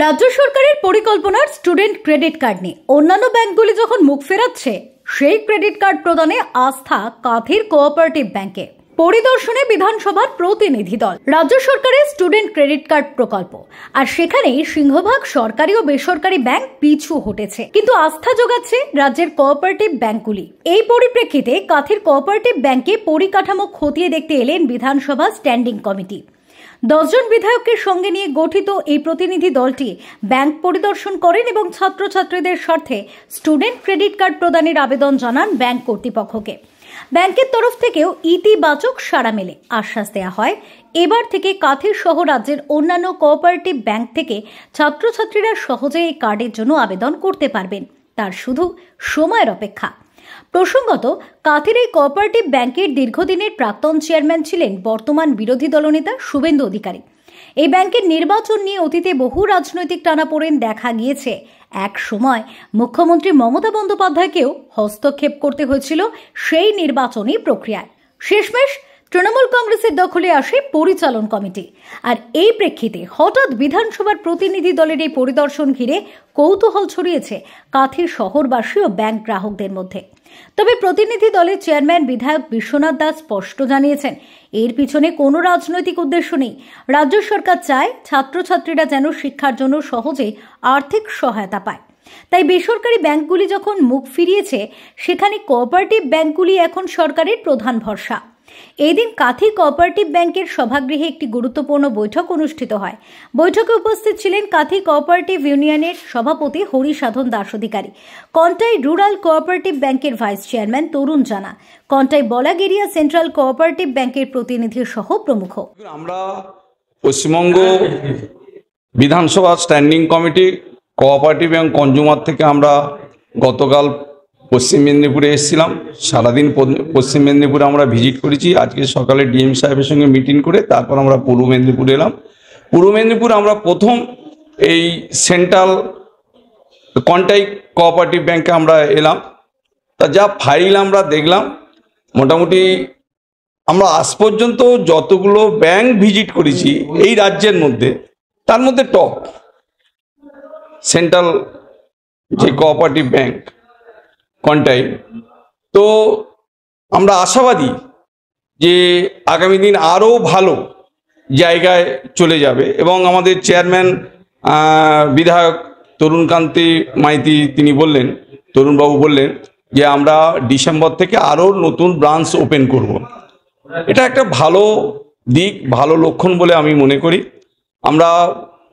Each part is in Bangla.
রাজ্য সরকারের পরিকল্পনার স্টুডেন্ট ক্রেডিট কার্ড নিয়ে অন্যান্য ব্যাংকগুলি যখন মুখ ফেরাচ্ছে, সেই ক্রেডিট কার্ড প্রদানে আস্থা কাঁথির কোঅপারেটিভ ব্যাংকে। পরিদর্শনে বিধানসভার প্রতিনিধি দল। রাজ্য সরকারের স্টুডেন্ট ক্রেডিট কার্ড প্রকল্প, আর সেখানেই সিংহভাগ সরকারি ও বেসরকারি ব্যাংক পিছু হটেছে, কিন্তু আস্থা যোগাচ্ছে রাজ্যের কোঅপারেটিভ ব্যাংকগুলি। এই পরিপ্রেক্ষিতে কাঁথির কোঅপারেটিভ ব্যাংকে পরিকাঠামো খতিয়ে দেখতে এলেন বিধানসভা স্ট্যান্ডিং কমিটি। 10 জন বিধায়ককে সঙ্গে নিয়ে গঠিত এই প্রতিনিধি দলটি ব্যাংক পরিদর্শন করেন এবং ছাত্রছাত্রীদের স্বার্থে স্টুডেন্ট ক্রেডিট কার্ড প্রদানের আবেদন জানান ব্যাংক কর্তৃপক্ষকে। ব্যাংকের তরফ থেকেও ইতিবাচক সাড়া মেলে। আশ্বাস দেওয়া হয়, এবার থেকে কাঁথির সহ রাজ্যের অন্যান্য কোঅপারেটিভ ব্যাংক থেকে ছাত্রছাত্রীরা সহজে এই কার্ডের জন্য আবেদন করতে পারবেন, তার শুধু সময়ের অপেক্ষা। প্রসঙ্গত, কাঁথির এই কোঅপারেটিভ ব্যাংকের দীর্ঘদিনের প্রাক্তন চেয়ারম্যান ছিলেন বর্তমান বিরোধী দলনেতা শুভেন্দু অধিকারী। এই ব্যাংকের নির্বাচন নিয়ে অতীতে বহু রাজনৈতিক টানাপোড়েন দেখা গিয়েছে। এক সময় মুখ্যমন্ত্রী মমতা বন্দ্যোপাধ্যায়কেও হস্তক্ষেপ করতে হয়েছিল সেই নির্বাচনী প্রক্রিয়ায়। শেষমেশ তৃণমূল কংগ্রেসের দখলে আসে পরিচালন কমিটি। আর এই প্রেক্ষিতে হঠাৎ বিধানসভার প্রতিনিধি দলের এই পরিদর্শন ঘিরে কৌতূহল ছড়িয়েছে কাঁথির শহরবাসী ও ব্যাংক গ্রাহকদের মধ্যে। তবে প্রতিনিধি দলের চেয়ারম্যান বিধায়ক বিশ্বনাথ দাস স্পষ্ট জানিয়েছেন, এর পিছনে কোনো রাজনৈতিক উদ্দেশ্য নেই। রাজ্য সরকার চায় ছাত্রছাত্রীরা যেন শিক্ষার জন্য সহজে আর্থিক সহায়তা পায়। তাই বেসরকারি ব্যাংকগুলি যখন মুখ ফিরিয়েছে, সেখানে কোঅপারেটিভ ব্যাংকগুলি এখন সরকারের প্রধান ভরসা। এদিন কাঁথি কোঅপারেটিভ ব্যাংকের সভাগৃহে একটি গুরুত্বপূর্ণ বৈঠক অনুষ্ঠিত হয়। বৈঠকে উপস্থিত ছিলেন কাঁথি কোঅপারেটিভ ইউনিয়নের সভাপতি হরিসাধন দাস অধিকারী, কন্টাই রুরাল কোঅপারেটিভ ব্যাংকের ভাইস চেয়ারম্যান তরুণ জানা, কন্টাই বলাগেরিয়া সেন্ট্রাল কোঅপারেটিভ ব্যাংকের প্রতিনিধি সহ প্রমুখ। আমরা পশ্চিমবঙ্গ বিধানসভা স্ট্যান্ডিং কমিটি কোঅপারেটিভ এবং কনজিউমার থেকে আমরা গতকাল পশ্চিম মেদিনীপুরে এসেছিলাম। সারাদিন পশ্চিম মেদিনীপুরে আমরা ভিজিট করেছি। আজকে সকালে ডিএম সাহেবের সঙ্গে মিটিং করে তারপর আমরা পূর্ব মেদিনীপুরে এলাম। পূর্ব মেদিনীপুর আমরা প্রথম এই সেন্ট্রাল কন্টাই কোঅপারেটিভ ব্যাংকে আমরা এলাম। তা যা ফাইল আমরা দেখলাম, মোটামুটি আমরা আজ পর্যন্ত যতগুলো ব্যাংক ভিজিট করেছি এই রাজ্যের মধ্যে, তার মধ্যে টপ সেন্ট্রাল যে কোঅপারেটিভ ব্যাংক কন্টাই। তো আমরা আশাবাদী যে আগামী দিন আরও ভালো জায়গায় চলে যাবে এবং আমাদের চেয়ারম্যান বিধায়ক তরুণকান্তি মাইতি তিনি বললেন, তরুণবাবু বললেন যে আমরা ডিসেম্বর থেকে আরও নতুন ব্রাঞ্চ ওপেন করব। এটা একটা ভালো দিক, ভালো লক্ষণ বলে আমি মনে করি। আমরা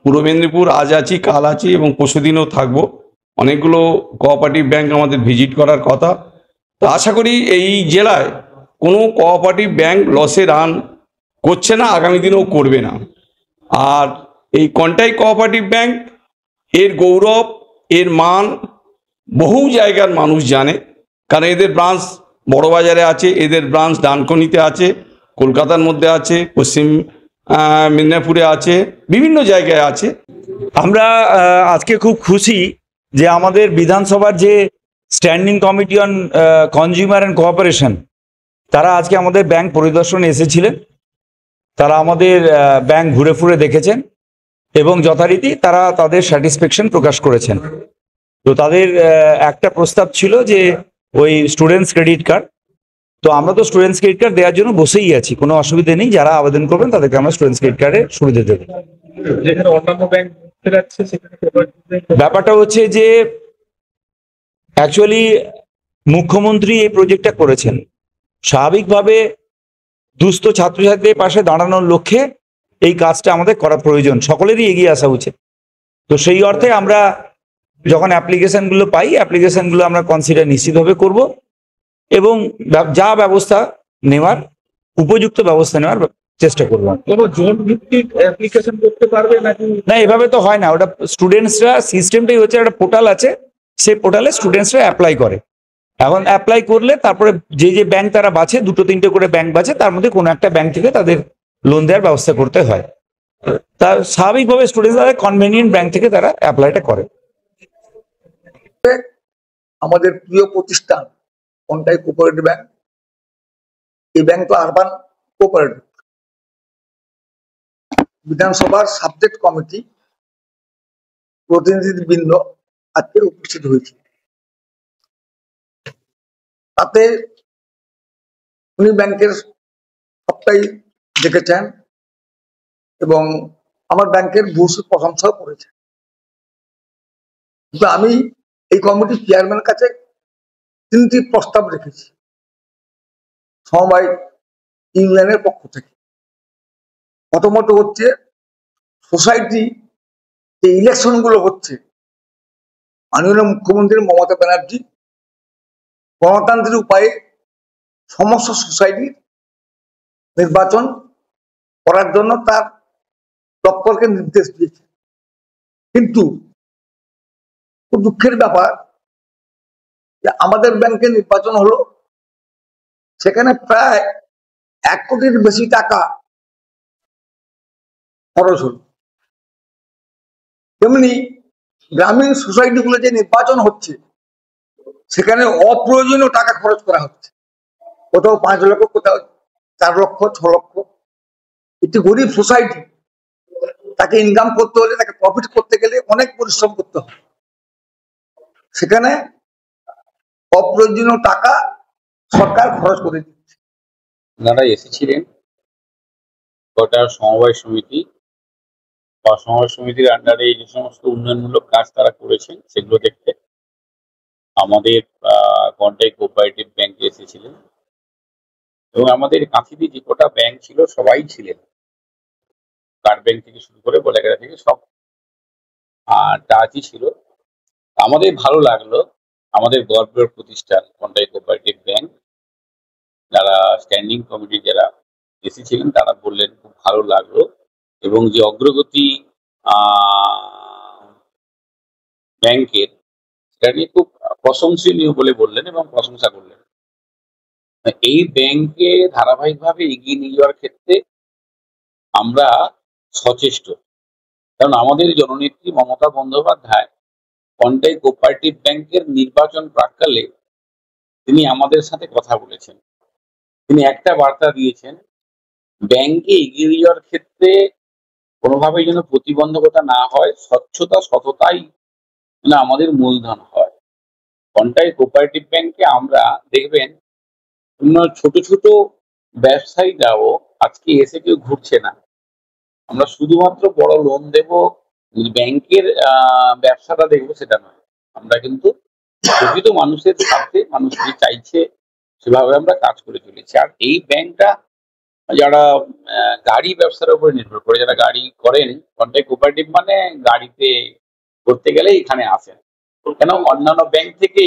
পূর্ব মেদিনীপুর আজ আছি, কাল আছি এবং পরশুদিনও থাকবো। অনেকগুলো কোঅপারেটিভ ব্যাংক আমাদের ভিজিট করার কথা। তো আশা করি এই জেলায় কোনো কোঅপারেটিভ ব্যাংক লসে রান করছে না, আগামী দিনেও করবে না। আর এই কন্টাই কোঅপারেটিভ ব্যাংক এর গৌরব, এর মান বহু জায়গার মানুষ জানে, কারণ এদের ব্রাঞ্চ বড়বাজারে আছে, এদের ব্রাঞ্চ ডানকুনিতে আছে, কলকাতার মধ্যে আছে, পশ্চিম মেদিনীপুরে আছে, বিভিন্ন জায়গায় আছে। আমরা আজকে খুব খুশি যে আমাদের বিধানসভার যে standing committee on consumer and cooperation, তারা আজকে আমাদের ব্যাংক পরিদর্শনে এসেছিলেন। তারা আমাদের ব্যাংক ঘুরে ফুরে দেখেছেন এবং যথারীতি তারা তাদের স্যাটিসফ্যাকশন প্রকাশ করেছেন। তো তাদের একটা প্রস্তাব ছিল যে ওই স্টুডেন্টস ক্রেডিট কার্ড। তো আমরা তো স্টুডেন্টস ক্রেডিট কার্ড দেওয়ার জন্য বসেই আছি, কোনো অসুবিধা নেই। যারা আবেদন করবেন তাদেরকে আমরা স্টুডেন্টস ক্রেডিট কার্ডের সুবিধা দেবো। ব্যাপারটা হচ্ছে যে অ্যাকচুয়ালি মুখ্যমন্ত্রী এই প্রজেক্টটা করেছেন স্বাভাবিকভাবে দুস্থ ছাত্রছাত্রীদের পাশে দাঁড়ানোর লক্ষ্যে। এই কাজটা আমাদের করা প্রয়োজন, সকলেরই এগিয়ে আসা উচিত। তো সেই অর্থে আমরা যখন অ্যাপ্লিকেশনগুলো পাই, অ্যাপ্লিকেশনগুলো আমরা কনসিডার নিশ্চিতভাবে করব এবং যা ব্যবস্থা নেওয়ার, উপযুক্ত ব্যবস্থা নেওয়ার চেষ্টা করবো। কোনো জোন ভিত্তিক অ্যাপ্লিকেশন করতে পারবে নাকি? না, এভাবে তো হয় না। ওটা স্টুডেন্টসরা, সিস্টেমটাই হচ্ছে একটা পোর্টাল আছে, সেই পোর্টালে স্টুডেন্টসরা অ্যাপ্লাই করে। এখন অ্যাপ্লাই করলে তারপরে যে যে ব্যাংক তারা বাছে, 2-3টে করে ব্যাংক বাছে, তার মধ্যে কোনো একটা ব্যাংক থেকে তাদের লোন দেওয়ার ব্যবস্থা করতে হয়। তা স্বাভাবিকভাবে স্টুডেন্টসরা কনভেনিয়েন্ট ব্যাংক থেকে তারা অ্যাপ্লাইটা করে। আমাদের প্রিয় প্রতিষ্ঠান কন্টাই কোঅপারেটিভ ব্যাংক, এই ব্যাংক তো আরবান কোঅপারেটিভ। বিধানসভার সাবজেক্ট কমিটি প্রতিনিধিবৃন্দ আজকে উপস্থিত হয়েছে। তাতে উনি ব্যাংকের সবটাই দেখেছেন এবং আমার ব্যাংকের ভূয়সী প্রশংসাও করেছেন। কিন্তু আমি এই কমিটির চেয়ারম্যানের কাছে 3টি প্রস্তাব রেখেছি সমবায় ইউনিয়নের পক্ষ থেকে। প্রথমত হচ্ছে, সোসাইটি যে ইলেকশন গুলো হচ্ছে, মাননীয় মুখ্যমন্ত্রী মমতা ব্যানার্জি গণতান্ত্রিক উপায়ে সমস্ত সোসাইটির নির্বাচন করার জন্য তার দপ্তরকে নির্দেশ দিয়েছে। কিন্তু খুব দুঃখের ব্যাপার যে আমাদের ব্যাংকে নির্বাচন হলো, সেখানে প্রায় 1 কোটির বেশি টাকা খরচ হলো। তেমনি গ্রামীণ সোসাইটিগুলো যে নির্বাচন হচ্ছে, সেখানে অপ্রয়োজনীয় টাকা খরচ করা হচ্ছে। কোথাও 5 লক্ষ, কোথাও 4 লক্ষ, 6 লক্ষ। একটি গরিব সোসাইটি, তাকে ইনকাম করতে হলে, তাকে প্রফিট করতে গেলে অনেক পরিশ্রম করতে হয়। সেখানে অপ্রয়োজনীয় টাকা সরকার খরচ করে দিচ্ছে। ওনারা এসেছিলেন গোটা সমবায় সমিতি বা সমবায় সমিতির আন্ডারে যে সমস্ত উন্নয়নমূলক কাজ তারা করেছেন সেগুলো দেখতে। আমাদের কন্টাই কোঅপারেটিভ ব্যাংকে এসেছিলেন এবং আমাদের কাঁথিতে যে কটা ব্যাংক ছিল সবাই ছিলেন, কার্ড ব্যাংক থেকে শুরু করে বলেগাড়া থেকে সব টাচই ছিল। আমাদের ভালো লাগলো, আমাদের গর্বের প্রতিষ্ঠান কন্টাই কোঅপারেটিভ ব্যাংক, যারা স্ট্যান্ডিং কমিটি যারা এসেছিলেন তারা বললেন খুব ভালো লাগলো এবং যে অগ্রগতি ব্যাংকের সেটা নিয়ে খুব প্রশংসনীয় বলে বললেন এবং প্রশংসা করলেন। এই ব্যাংকে ধারাবাহিকভাবে এগিয়ে নিয়ে যাওয়ার ক্ষেত্রে আমরা সচেষ্ট, কারণ আমাদের জননেত্রী মমতা বন্দ্যোপাধ্যায় কন্টাই কোঅপারেটিভ ব্যাংকের নির্বাচন প্রাক্কালে তিনি আমাদের সাথে কথা বলেছেন। তিনি একটা বার্তা দিয়েছেন, ব্যাংকে এগিয়ে যাওয়ার ক্ষেত্রে কোনোভাবেই যেন প্রতিবন্ধকতা না হয়, স্বচ্ছতা সততাই যেন আমাদের মূলধন হয়। কন্টাই কোঅপারেটিভ ব্যাংকে আমরা দেখবেন ছোট ছোট ব্যবসায়ীরাও আজকে এসে কেউ ঘুরছে না। আমরা শুধুমাত্র বড় লোন দেব, ব্যাংকের ব্যবসাটা দেখবো সেটা নয়। আমরা কিন্তু প্রকৃত মানুষের সাথে, মানুষ যে চাইছে সেভাবে আমরা কাজ করে চলেছি। আর এই ব্যাংকটা যারা গাড়ি ব্যবসার উপরে নির্ভর করে, যারা গাড়ি করেন, কন্টাই কোঅপারেটিভ মানে গাড়িতে করতে গেলে এখানে আসেন, কেন অন্যান্য ব্যাংক থেকে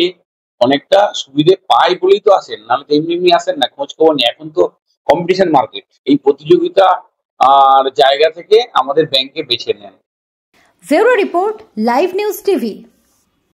অনেকটা সুবিধে পায় বলেই তো আসেন, নাহলে তো এমনি এমনি আসেন না, খোঁজ খবর নেই। এখন তো কম্পিটিশন মার্কেট, এই প্রতিযোগিতা আর জায়গা থেকে আমাদের ব্যাংকে বেছে নেন। Bureau report, live news TV.